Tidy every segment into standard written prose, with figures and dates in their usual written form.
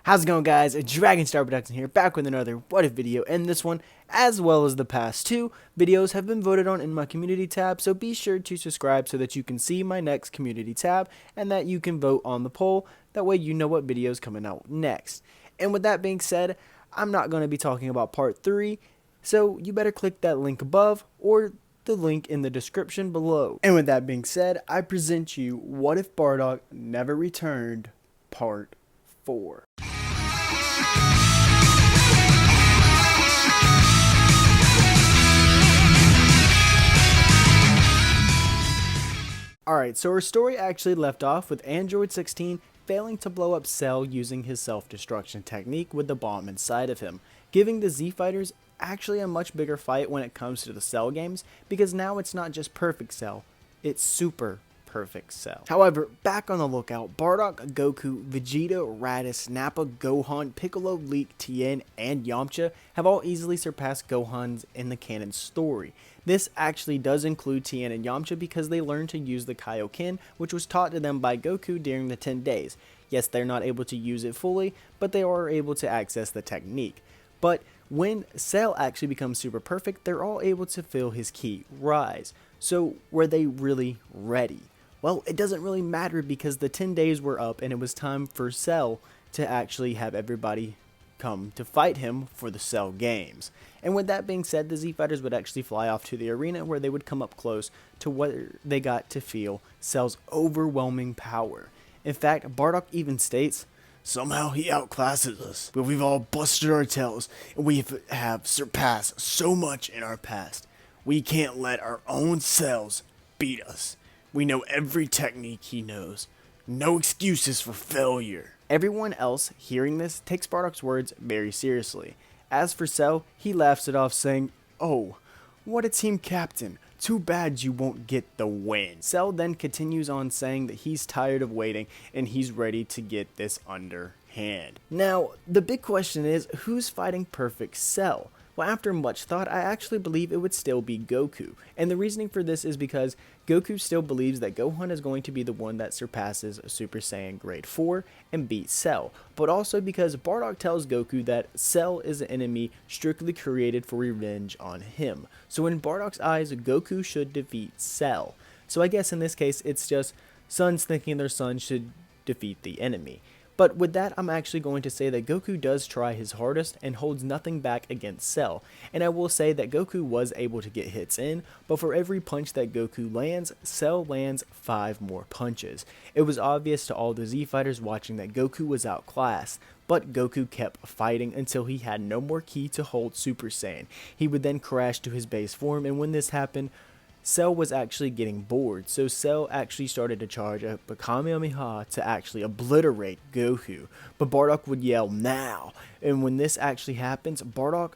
How's it going, guys? DragonStar Production here, back with another What If video, and this one, as well as the past two videos, have been voted on in my community tab, so be sure to subscribe so that you can see my next community tab, and that you can vote on the poll, that way you know what video is coming out next. And with that being said, I'm not going to be talking about part 3, so you better click that link above, or the link in the description below. And with that being said, I present you What If Bardock Never Returned, Part 4. Alright, so our story actually left off with Android 16 failing to blow up Cell using his self-destruction technique with the bomb inside of him, giving the Z Fighters actually a much bigger fight when it comes to the Cell games, because now it's not just perfect Cell, it's super perfect Cell. However, back on the lookout, Bardock, Goku, Vegeta, Raditz, Nappa, Gohan, Piccolo, Leak, Tien, and Yamcha have all easily surpassed Gohan's in the canon story. This actually does include Tien and Yamcha because they learned to use the Kaioken, which was taught to them by Goku during the 10 days. Yes, they're not able to use it fully, but they are able to access the technique. But when Cell actually becomes super perfect, they're all able to feel his ki rise. So were they really ready? Well, it doesn't really matter because the 10 days were up and it was time for Cell to actually have everybody come to fight him for the Cell games. And with that being said, the Z Fighters would actually fly off to the arena where they would come up close to where they got to feel Cell's overwhelming power. In fact, Bardock even states, "Somehow he outclasses us, but we've all busted our tails and we have surpassed so much in our past. We can't let our own Cells beat us. We know every technique he knows. No excuses for failure." Everyone else hearing this takes Bardock's words very seriously. As for Cell, he laughs it off saying, "Oh, what a team captain. Too bad you won't get the win." Cell then continues on saying that he's tired of waiting and he's ready to get this underhand. Now, the big question is, who's fighting perfect Cell? Well, after much thought, I actually believe it would still be Goku. And the reasoning for this is because Goku still believes that Gohan is going to be the one that surpasses Super Saiyan Grade 4 and beats Cell. But also because Bardock tells Goku that Cell is an enemy strictly created for revenge on him. So in Bardock's eyes, Goku should defeat Cell. So I guess in this case, it's just sons thinking their son should defeat the enemy. But with that, I'm actually going to say that Goku does try his hardest and holds nothing back against Cell. And I will say that Goku was able to get hits in, but for every punch that Goku lands, Cell lands 5 more punches. It was obvious to all the Z Fighters watching that Goku was outclassed, but Goku kept fighting until he had no more ki to hold Super Saiyan. He would then crash to his base form, and when this happened, Cell was actually getting bored, so Cell actually started to charge a Kamehameha to actually obliterate Goku. But Bardock would yell, "Now!" And when this actually happens, Bardock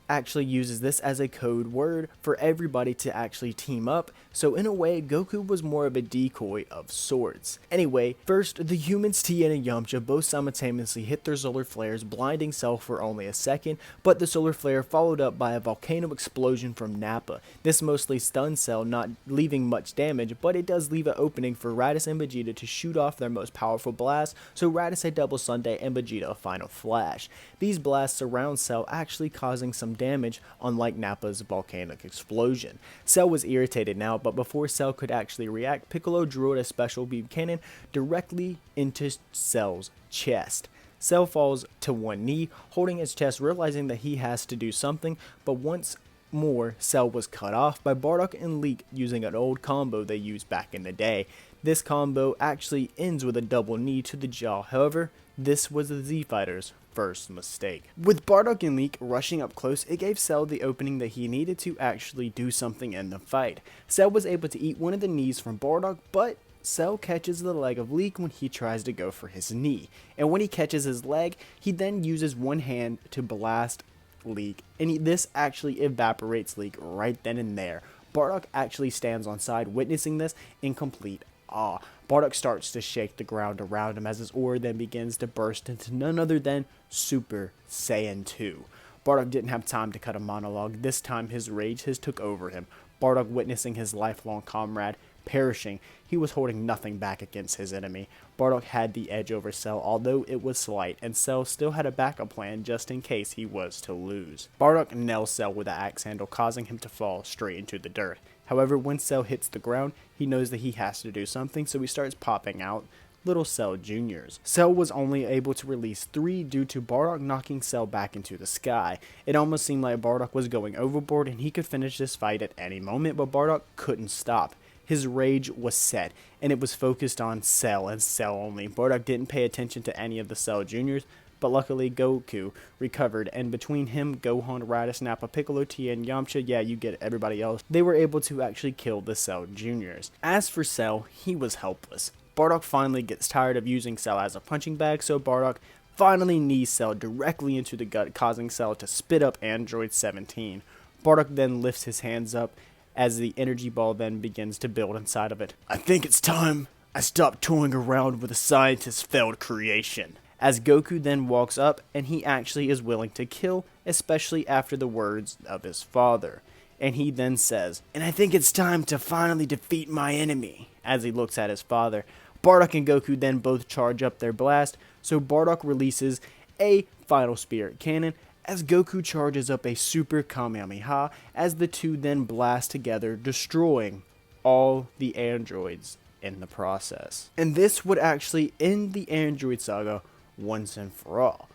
actually uses this as a code word for everybody to actually team up, so in a way, Goku was more of a decoy of sorts. Anyway, first, the humans Tien and Yamcha both simultaneously hit their solar flares, blinding Cell for only a second, but the solar flare followed up by a volcano explosion from Nappa. This mostly stunned Cell, not leaving much damage, but it does leave an opening for Raditz and Vegeta to shoot off their most powerful blast, so Raditz a double Sunday and Vegeta a final flash. These blasts surround Cell, actually causing some damage, unlike Nappa's volcanic explosion. Cell was irritated now, but before Cell could actually react, Piccolo drew a special beam cannon directly into Cell's chest. Cell falls to one knee, holding his chest, realizing that he has to do something, but once more, Cell was cut off by Bardock and Leak using an old combo they used back in the day. This combo actually ends with a double knee to the jaw. However, this was the Z Fighters' first mistake. With Bardock and Leak rushing up close, it gave Cell the opening that he needed to actually do something in the fight. Cell was able to eat one of the knees from Bardock, but Cell catches the leg of Leak when he tries to go for his knee. And when he catches his leg, he then uses one hand to blast Leak, and this actually evaporates Leak right then and there. Bardock actually stands on side witnessing this in complete awe. Bardock starts to shake the ground around him as his aura then begins to burst into none other than Super Saiyan 2. Bardock didn't have time to cut a monologue. This time his rage has took over him. Bardock, witnessing his lifelong comrade perishing. He was holding nothing back against his enemy. Bardock had the edge over Cell, although it was slight, and Cell still had a backup plan just in case he was to lose. Bardock nails Cell with the axe handle, causing him to fall straight into the dirt. However, when Cell hits the ground, he knows that he has to do something, so he starts popping out Little Cell Juniors. Cell was only able to release 3 due to Bardock knocking Cell back into the sky. It almost seemed like Bardock was going overboard and he could finish this fight at any moment, but Bardock couldn't stop. His rage was set, and it was focused on Cell and Cell only. Bardock didn't pay attention to any of the Cell Juniors, but luckily Goku recovered, and between him, Gohan, Raditz, Nappa, Piccolo, Tien, Yamcha, yeah, you get everybody else, they were able to actually kill the Cell Juniors. As for Cell, he was helpless. Bardock finally gets tired of using Cell as a punching bag, so Bardock finally knees Cell directly into the gut, causing Cell to spit up Android 17. Bardock then lifts his hands up as the energy ball then begins to build inside of it. I think it's time I stop toying around with a scientist's failed creation. As Goku then walks up, and he actually is willing to kill, especially after the words of his father. And he then says, and I think it's time to finally defeat my enemy, as he looks at his father. Bardock and Goku then both charge up their blast, so Bardock releases a Final Spirit Cannon, as Goku charges up a Super Kamehameha, as the two then blast together, destroying all the androids in the process. And this would actually end the Android Saga once and for all.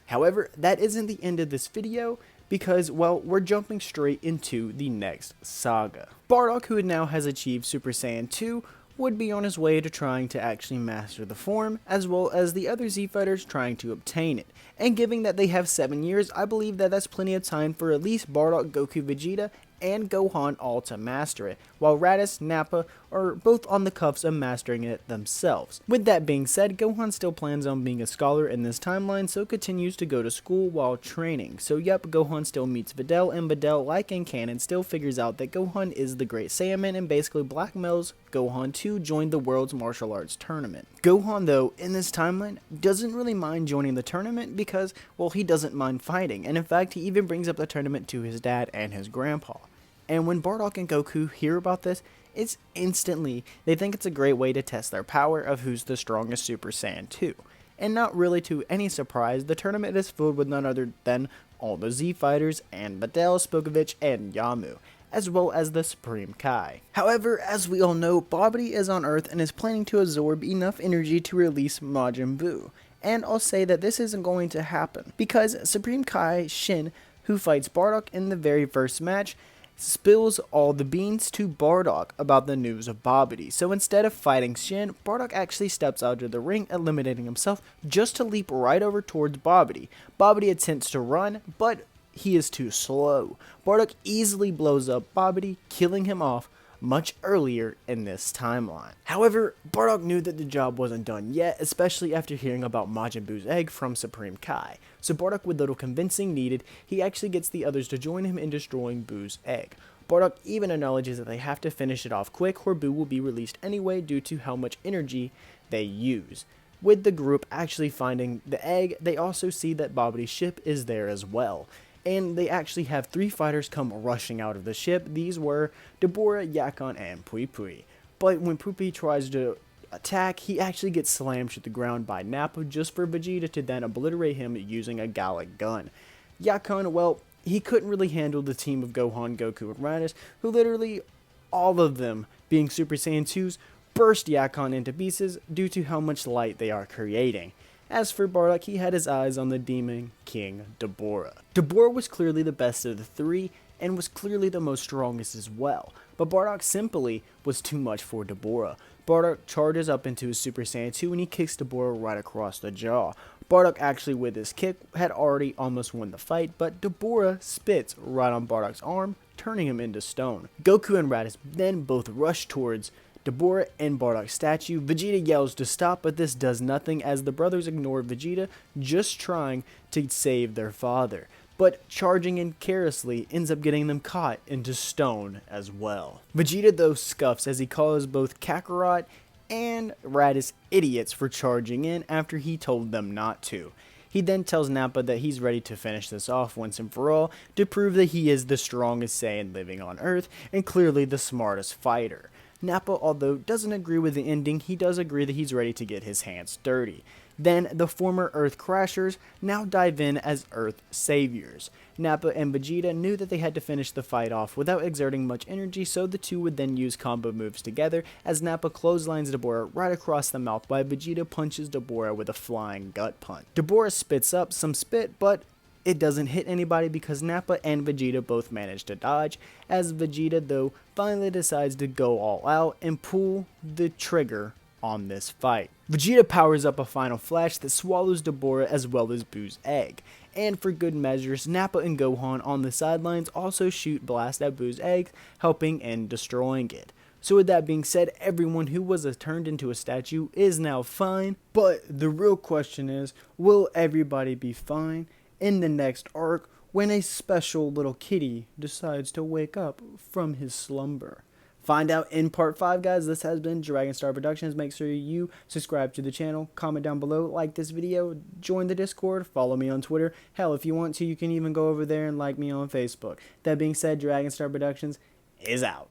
However, that isn't the end of this video, because, well, we're jumping straight into the next saga. Bardock, who now has achieved Super Saiyan 2, would be on his way to trying to actually master the form, as well as the other Z Fighters trying to obtain it. And given that they have 7 years, I believe that that's plenty of time for at least Bardock, Goku, Vegeta, and Gohan all to master it, while Raditz, Nappa are both on the cuffs of mastering it themselves. With that being said, Gohan still plans on being a scholar in this timeline, so continues to go to school while training. So yep, Gohan still meets Videl, and Videl, like in canon, still figures out that Gohan is the Great Saiyaman and basically blackmails Gohan to join the World's Martial Arts Tournament. Gohan, though, in this timeline, doesn't really mind joining the tournament because, well, he doesn't mind fighting, and in fact, he even brings up the tournament to his dad and his grandpa. And when Bardock and Goku hear about this, it's instantly, they think it's a great way to test their power of who's the strongest Super Saiyan 2. And not really to any surprise, the tournament is filled with none other than all the Z Fighters and Videl, Spokovich, and Yamu, as well as the Supreme Kai. However, as we all know, Babidi is on Earth and is planning to absorb enough energy to release Majin Buu. And I'll say that this isn't going to happen, because Supreme Kai Shin, who fights Bardock in the very first match, spills all the beans to Bardock about the news of Babidi. So instead of fighting Shin, Bardock actually steps out of the ring, eliminating himself just to leap right over towards Babidi. Babidi attempts to run, but he is too slow. Bardock easily blows up Babidi, killing him off much earlier in this timeline. However, Bardock knew that the job wasn't done yet, especially after hearing about Majin Buu's egg from Supreme Kai. So Bardock, with little convincing needed, he actually gets the others to join him in destroying Buu's egg. Bardock even acknowledges that they have to finish it off quick or Buu will be released anyway due to how much energy they use. With the group actually finding the egg, they also see that Babidi's ship is there as well. And they actually have 3 fighters come rushing out of the ship. These were Dabura, Yakon, and Pui Pui. But when Pui tries to attack, he actually gets slammed to the ground by Nappa just for Vegeta to then obliterate him using a Gallic gun. Yakon, well, he couldn't really handle the team of Gohan, Goku, and Raditz, who literally, all of them being Super Saiyan 2s, burst Yakon into pieces due to how much light they are creating. As for Bardock, he had his eyes on the Demon King Dabura. Dabura was clearly the best of the 3 and was clearly the most strongest as well, but Bardock simply was too much for Dabura. Bardock charges up into his Super Saiyan 2 and he kicks Dabura right across the jaw. Bardock actually with his kick had already almost won the fight, but Dabura spits right on Bardock's arm, turning him into stone. Goku and Raditz then both rush towards Dabura and Bardock's statue. Vegeta yells to stop, but this does nothing as the brothers ignore Vegeta, just trying to save their father. But charging in carelessly ends up getting them caught into stone as well. Vegeta though scuffs as he calls both Kakarot and Raditz idiots for charging in after he told them not to. He then tells Nappa that he's ready to finish this off once and for all to prove that he is the strongest Saiyan living on Earth and clearly the smartest fighter. Nappa, although doesn't agree with the ending, he does agree that he's ready to get his hands dirty. Then the former Earth Crashers now dive in as Earth Saviors. Nappa and Vegeta knew that they had to finish the fight off without exerting much energy, so the two would then use combo moves together as Nappa clotheslines Dabura right across the mouth while Vegeta punches Dabura with a flying gut punch. Dabura spits up some spit, but it doesn't hit anybody because Nappa and Vegeta both manage to dodge, as Vegeta though finally decides to go all out and pull the trigger on this fight. Vegeta powers up a final flash that swallows Dabura as well as Buu's egg. And for good measures, Nappa and Gohan on the sidelines also shoot blast at Buu's egg, helping in destroying it. So with that being said, everyone who was turned into a statue is now fine, but the real question is, will everybody be fine in the next arc when a special little kitty decides to wake up from his slumber? Find out in part 5, guys. This has been DragonStar Productions. Make sure you subscribe to the channel, comment down below, like this video, join the Discord, follow me on Twitter. Hell, if you want to, you can even go over there and like me on Facebook. That being said, DragonStar Productions is out.